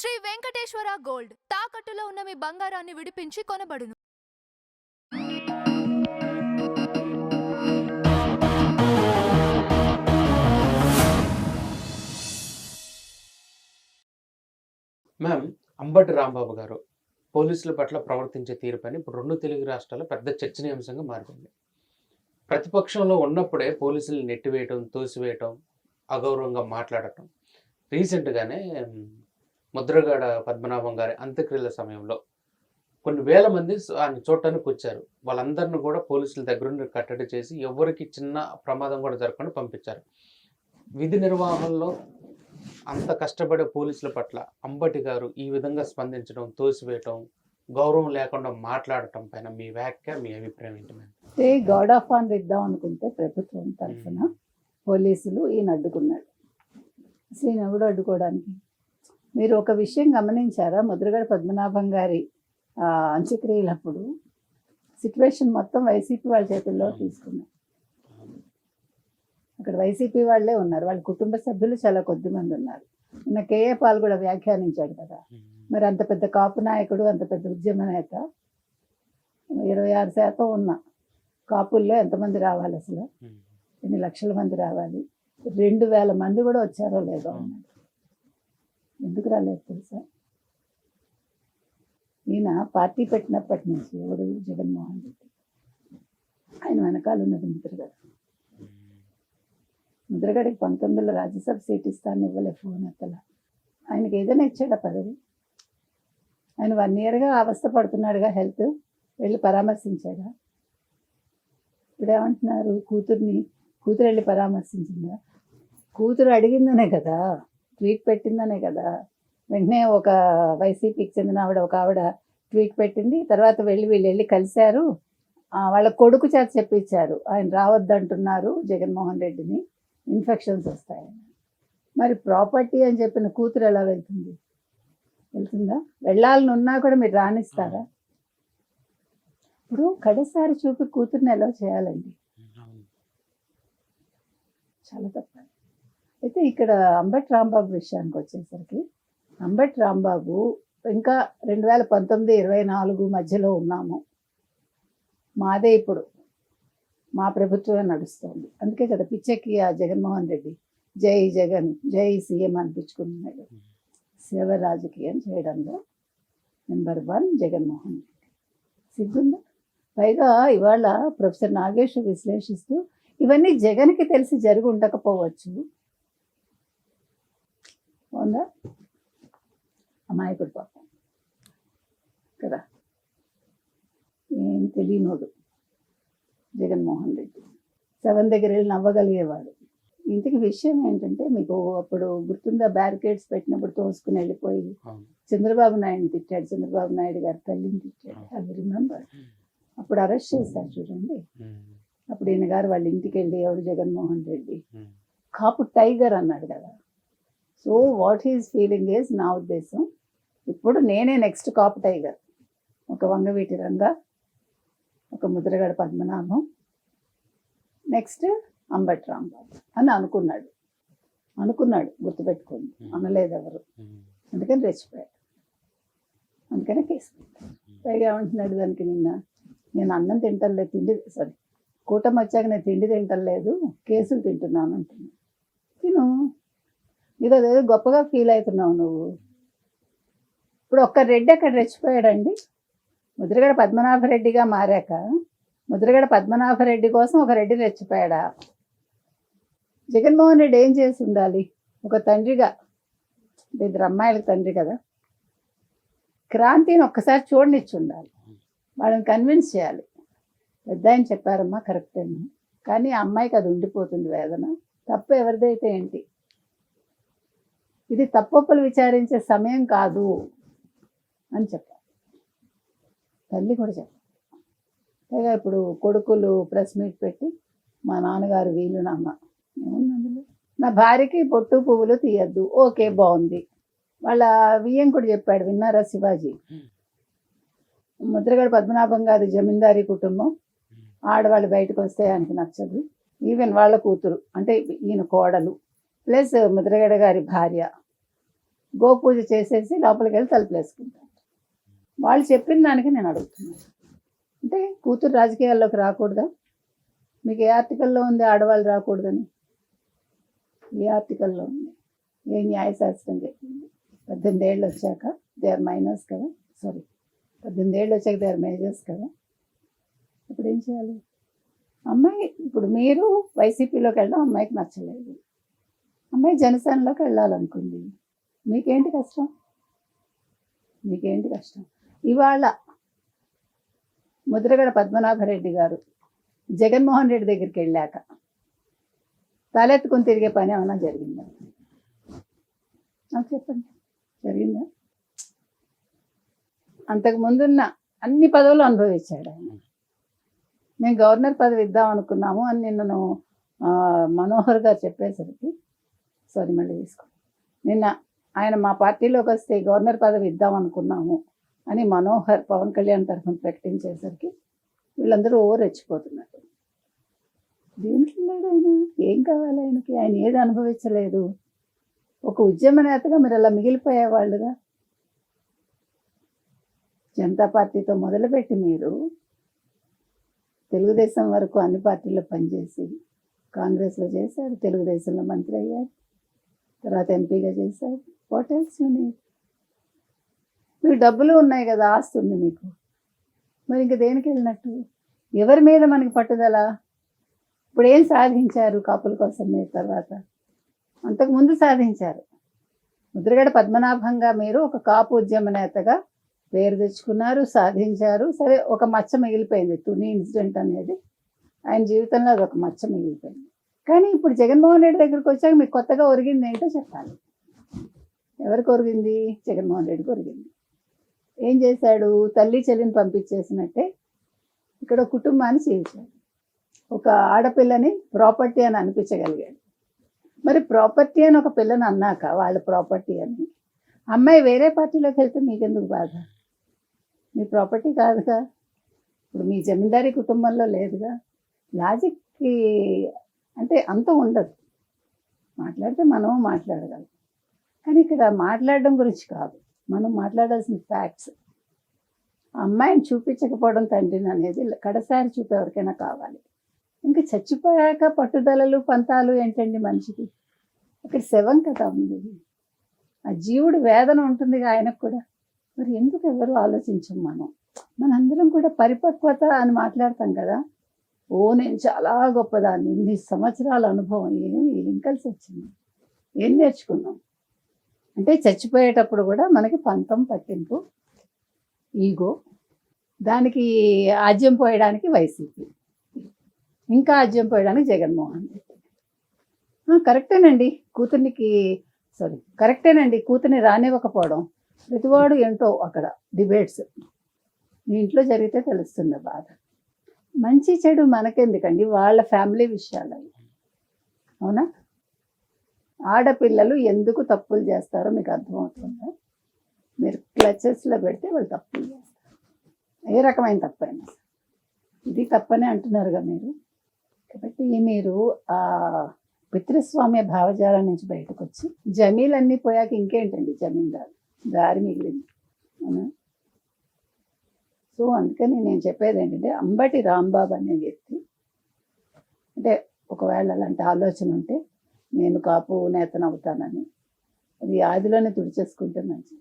Shri Venkateswara gold తాకట్టులో ఉన్న మీ బంగారాన్ని విడిపించి కొనబడును. మ్యామ్, అంబటి రాంబాబు గారు పోలీసుల పట్ల ప్రవర్తించే తీరుపైన ఇప్పుడు 2 తెలుగు రాష్ట్రాల్లో పెద్ద చర్చనీయాంశంగా మారిపోయింది. ప్రతిపక్షంలో ఉన్నప్పుడే పోలీసుల్ని నెట్టివేయటం, తోసివేయటం, అగౌరవంగా మాట్లాడటం. రీసెంట్‌గానే ముద్రగడ పద్మనాభం గారి అంత్యక్రియల సమయంలో కొన్ని వేల మంది ఆయన చూడటానికి వచ్చారు. వాళ్ళందరిని కూడా పోలీసుల దగ్గరుండి కట్టడి చేసి ఎవ్వరికి చిన్న ప్రమాదం కూడా జరగకుండా పంపించారు. విధి నిర్వహణలో అంత కష్టపడే పోలీసుల పట్ల అంబటి గారు ఈ విధంగా స్పందించడం, తోసివేయటం, గౌరవం లేకుండా మాట్లాడటం పైన మీ వ్యాఖ్య, మీ అభిప్రాయం ఏంటి మేడం? గాడ్ ఆఫ్ ఆన్ ఇద్దాం అనుకుంటే ప్రభుత్వం తరఫున పోలీసులు ఈయన అడ్డుకున్నాడు. అసలు ఈయన ఎవడు అడ్డుకోవడానికి? మీరు ఒక విషయం గమనించారా? ముద్రగడ పద్మనాభం గారి అంత్యక్రియలప్పుడు సిచ్యువేషన్ మొత్తం వైసీపీ వాళ్ళ చేతుల్లో తీసుకున్నారు. అక్కడ వైసీపీ వాళ్ళే ఉన్నారు, వాళ్ళ కుటుంబ సభ్యులు చాలా కొద్ది మంది ఉన్నారు. నిన్న కేఏ పాల్ కూడా వ్యాఖ్యానించాడు కదా, మరి అంత పెద్ద కాపు నాయకుడు, అంత పెద్ద ఉద్యమ నేత, 26% ఉన్న కాపుల్లో ఎంతమంది రావాలి? అసలు ఎన్ని లక్షల మంది రావాలి? 2000 మంది కూడా వచ్చారో లేదో అన్నాడు. ఎందుకు రాలేదు తెలుసా? ఈయన పార్టీ పెట్టినప్పటి నుంచి ఎవడు జగన్మోహన్ రెడ్డి, ఆయన వెనకాల ఉన్నది ముద్రగడ. ముద్రగడికి 19లో రాజ్యసభ సీట్ ఇస్తాను ఇవ్వలే, ఫోన్ ఎత్తల. ఆయనకి ఏదైనా ఇచ్చాడా పదవి? ఆయన 1 ఇయర్గా అవస్థ పడుతున్నాడుగా, హెల్త్, వెళ్ళి పరామర్శించాడా? ఇప్పుడు ఏమంటున్నారు? కూతురు వెళ్ళి పరామర్శించిందా? కూతురు అడిగిందనే కదా, ట్వీట్ పెట్టిందనే కదా. వెంటనే ఒక వైసీపీకి చెందిన ఒక ఆవిడ ట్వీట్ పెట్టింది. తర్వాత వీళ్ళు వెళ్ళి కలిశారు, వాళ్ళ కొడుకు చేత చెప్పించారు, ఆయన రావద్దంటున్నారు జగన్మోహన్ రెడ్డిని, ఇన్ఫెక్షన్స్ వస్తాయని. మరి ప్రాపర్టీ అని చెప్పిన కూతురు ఎలా వెళ్తుందా? వెళ్ళాలని ఉన్నా కూడా మీరు రాణిస్తారా? ఇప్పుడు కడసారి చూపి కూతుర్ని ఎలా చేయాలండి? చాలా తప్ప. అయితే ఇక్కడ అంబటి రాంబాబు విషయానికి వచ్చేసరికి, అంబటి రాంబాబు ఇంకా 2019-24 మధ్యలో ఉన్నాము. మాదే ఇప్పుడు మా ప్రభుత్వమే నడుస్తుంది. అందుకే కదా పిచ్చెక్కి ఆ జగన్మోహన్ రెడ్డి జై జగన్, జై సీఎం అనిపించుకున్నాడు. సేవ రాజకీయం చేయడంలో నెంబర్ 1 జగన్మోహన్ రెడ్డి. సిగ్గుందా? పైగా ఇవాళ ప్రొఫెసర్ నాగేశ్వర్ విశ్లేషిస్తూ ఇవన్నీ జగన్కి తెలిసి జరిగి ఉండకపోవచ్చు ఉందా? అమాయకుడు పాపం కదా, ఏం తెలియనోడు జగన్మోహన్ రెడ్డి. 7 దగ్గర వెళ్ళి నవ్వగలిగేవాడు. ఇంతకి విషయం ఏంటంటే, మీకు అప్పుడు గుర్తుందా, బ్యారికేడ్స్ పెట్టినప్పుడు తోసుకుని వెళ్ళిపోయి చంద్రబాబు నాయుడిని తిట్టాడు, చంద్రబాబు నాయుడు గారి తల్లిని తిట్టాడు. అది రిమెంబర్. అప్పుడు అరెస్ట్ చేశారు చూడండి. అప్పుడు ఈయన గారు వాళ్ళ ఇంటికి వెళ్ళి ఎవరు జగన్మోహన్ రెడ్డి కాపు టైగర్ అన్నాడు కదా. So what he's feeling is, నా ఉద్దేశం ఇప్పుడు నేనే నెక్స్ట్ కాపు టైగర్, ఒక వంగవీటి రంగ, ఒక ముద్రగడ పద్మనాభం, నెక్స్ట్ అంబటి రాంబాబు అని అనుకున్నాడు. గుర్తుపెట్టుకోండి, అనలేదు ఎవరు. అందుకని రెచ్చిపోయాడు, అందుకనే కేసు పెట్టాడు. పైగా ఏమంటున్నాడు దానికి, నిన్న నేను అన్నం తింటలేదు, కూటమి వచ్చాక నేను తిండి తింటలేదు, కేసులు తింటున్నాను అంటున్నాను. తిను, ఇది అదేదో గొప్పగా ఫీల్ అవుతున్నావు నువ్వు. ఇప్పుడు ఒక్క రెడ్డి అక్కడ రెచ్చిపోయాడండి. ముద్రగడ పద్మనాభరెడ్డిగా మారాక ముద్రగడ పద్మనాభరెడ్డి కోసం ఒక రెడ్డి రెచ్చిపోయాడా? జగన్మోహన్ రెడ్డి ఏం చేసి ఉండాలి? ఒక తండ్రిగా, 2 అమ్మాయిలకు తండ్రి కదా, క్రాంతిని ఒక్కసారి చూడనిచ్చి ఉండాలి, వాళ్ళని కన్విన్స్ చేయాలి. పెద్ద ఆయన చెప్పారమ్మా కరెక్టే, కానీ ఆ అమ్మాయికి అది ఉండిపోతుంది వేదన. తప్పు ఎవరిదైతే ఏంటి, ఇది తప్పొప్పులు విచారించే సమయం కాదు అని చెప్పాలి. తల్లి కూడా చెప్పాలి. పైగా ఇప్పుడు కొడుకులు ప్రెస్ మీట్ పెట్టి మా నాన్నగారు వీలునామ ఏముంది అందులో, నా భార్యకి బొట్టు పువ్వులు తీయద్దు, ఓకే బాగుంది. వాళ్ళ వియ్యం కూడా చెప్పాడు, విన్నారా శివాజీ? ముద్రగడ పద్మనాభం గారి జమీందారీ కుటుంబం, ఆడవాళ్ళు బయటకు వస్తే ఆయనకి నచ్చదు. ఈవెన్ వాళ్ళ కూతురు అంటే ఈయన కోడలు ప్లస్ ముద్రగడ గారి భార్య గోపూజ చేసేసి లోపలికి వెళ్ళి తలుపులు వేసుకుంటారు. వాళ్ళు చెప్పిన దానికి నేను అడుగుతున్నాను, అంటే కూతురు రాజకీయాల్లోకి రాకూడదా? మీకు ఏ ఆర్టికల్లో ఉంది ఆడవాళ్ళు రాకూడదని? ఏ ఆర్టికల్లో ఉంది? ఏ న్యాయశాస్త్రం చెప్పింది? 18 ఏళ్ళు వచ్చాక దే ఆర్ మైనర్స్ కదా, సారీ 18 ఏళ్ళు వచ్చాక దే ఆర్ మేజర్స్ కదా. ఇప్పుడు ఏం చేయాలి? అమ్మాయి ఇప్పుడు మీరు వైసీపీలోకి వెళ్ళడం అమ్మాయికి నచ్చలేదు, అమ్మాయి జనసేనలోకి వెళ్ళాలనుకుంది, మీకేంటి కష్టం? మీకేంటి కష్టం? ఇవాళ ముద్రగడ పద్మనాభరెడ్డి గారు జగన్మోహన్ రెడ్డి దగ్గరికి వెళ్ళాక తలెత్తుకుని తిరిగే పని ఏమైనా జరిగిందా? నాకు చెప్పండి, జరిగిందా? అంతకు ముందున్న అన్ని పదవులు అనుభవించాడు ఆయన. మేము గవర్నర్ పదవి ఇద్దాం అనుకున్నాము అని నిన్నను మనోహర్ గారు చెప్పేసరికి, సారీ మళ్ళీ తీసుకో, నిన్న ఆయన మా పార్టీలోకి వస్తే గవర్నర్ పదవి ఇద్దాం అనుకున్నాము అని మనోహర్ పవన్ కళ్యాణ్ తరఫున ప్రకటించేసరికి వీళ్ళందరూ రెచ్చిపోతున్నారు. దేనికి వెళ్ళాడు ఆయన? ఏం కావాలి ఆయనకి? ఆయన ఏది అనుభవించలేదు. ఒక ఉద్యమ నేతగా మీరు అలా మిగిలిపోయేవాళ్ళుగా. జనతా పార్టీతో మొదలుపెట్టి మీరు తెలుగుదేశం వరకు అన్ని పార్టీల్లో పనిచేసి కాంగ్రెస్లో చేశారు, తెలుగుదేశంలో మంత్రి అయ్యారు, తర్వాత ఎంపీగా చేశారు. What else you need? మీకు డబ్బులు ఉన్నాయి కదా, ఆస్తి ఉంది మీకు, మరి ఇంక దేనికి వెళ్ళినట్టు? ఎవరి మీద మనకి పట్టుదల? ఇప్పుడు ఏం సాధించారు కాపుల కోసం మీరు? తర్వాత అంతకుముందు సాధించారు. ముద్రగడ పద్మనాభంగా మీరు ఒక కాపు ఉద్యమ నేతగా పేరు తెచ్చుకున్నారు, సాధించారు. సరే, ఒక మచ్చ మిగిలిపోయింది, తుని ఇన్సిడెంట్ అనేది ఆయన జీవితంలో అది ఒక మచ్చ మిగిలిపోయింది. కానీ ఇప్పుడు జగన్మోహన్ రెడ్డి దగ్గరికి వచ్చాక మీకు కొత్తగా ఒరిగింది ఏంటో చెప్పాలి. ఎవరికి ఒరిగింది? జగన్మోహన్ రెడ్డికి ఒరిగింది. ఏం చేశాడు? తల్లి చెల్లిని పంపించేసినట్టే ఇక్కడ కుటుంబాన్ని చీల్చాడు. ఒక ఆడపిల్లని ప్రాపర్టీ అని అనిపించగలిగాడు. మరి ప్రాపర్టీ అని ఒక పిల్లని అన్నాక వాళ్ళ ప్రాపర్టీ అని, అమ్మాయి వేరే పార్టీలోకి వెళ్తే మీకెందుకు బాధ? మీ ప్రాపర్టీ కాదుగా, ఇప్పుడు మీ జమీందారీ కుటుంబంలో లేదుగా. లాజిక్కి అంటే అంత ఉండదు. మాట్లాడితే మనం మాట్లాడగలం, కానీ ఇక్కడ మాట్లాడడం గురించి కాదు, మనం మాట్లాడాల్సిన ఫ్యాక్ట్స్. అమ్మాయిని చూపించకపోవడం తండ్రిని అనేది కడసారి చూపే ఎవరికైనా కావాలి. ఇంకా చచ్చిపోయాక పట్టుదలలు పంతాలు ఏంటండి మనిషికి? ఇక్కడ శవం కదా ఉంది, ఆ జీవుడు వేదన ఉంటుంది ఆయనకు కూడా. మరి ఎందుకు ఎవరు ఆలోచించం? మనందరం కూడా పరిపక్వత అని మాట్లాడతాం కదా. ఓ నేను చాలా గొప్పదాన్ని, ఇన్ని సంవత్సరాల అనుభవం, ఏం కలిసి వచ్చింది? ఏం నేర్చుకున్నాం? అంటే చచ్చిపోయేటప్పుడు కూడా మనకి పంతం పట్టింపు, ఈగో, దానికి ఆజ్యం పోయడానికి వైసీపీ, ఇంకా ఆజ్యం పోయడానికి జగన్మోహన్ రెడ్డి. కరెక్టేనండి కూతుర్ని రానివ్వకపోవడం. ప్రతివాడు ఏంటో అక్కడ డిబేట్స్ మీ ఇంట్లో జరిగితే తెలుస్తుంది బాధ. మంచి చెడు మనకెందుకండి, వాళ్ళ ఫ్యామిలీ విషయాలు. అవునా? ఆడపిల్లలు ఎందుకు తప్పులు చేస్తారో మీకు అర్థమవుతుందా? మీరు క్లచెస్లో పెడితే వాళ్ళు తప్పులు చేస్తారు, ఏ రకమైన తప్పైనా. ఇది తప్పనే అంటున్నారుగా మీరు. కాబట్టి మీరు ఆ పితృస్వామ్య భావజాలం నుంచి బయటకు వచ్చి జమీలన్నీ పోయాక ఇంకేంటండి జమీందారు, దారి మిగిలింది. అవునా? సో అందుకని నేను చెప్పేది ఏంటంటే, అంబటి రాంబాబు అనే వ్యక్తి, అంటే ఒకవేళ అలాంటి ఆలోచన ఉంటే నేను కాపు నేతను అవుతానని, అది ఆదిలోనే తుడిచేసుకుంటే మంచిది.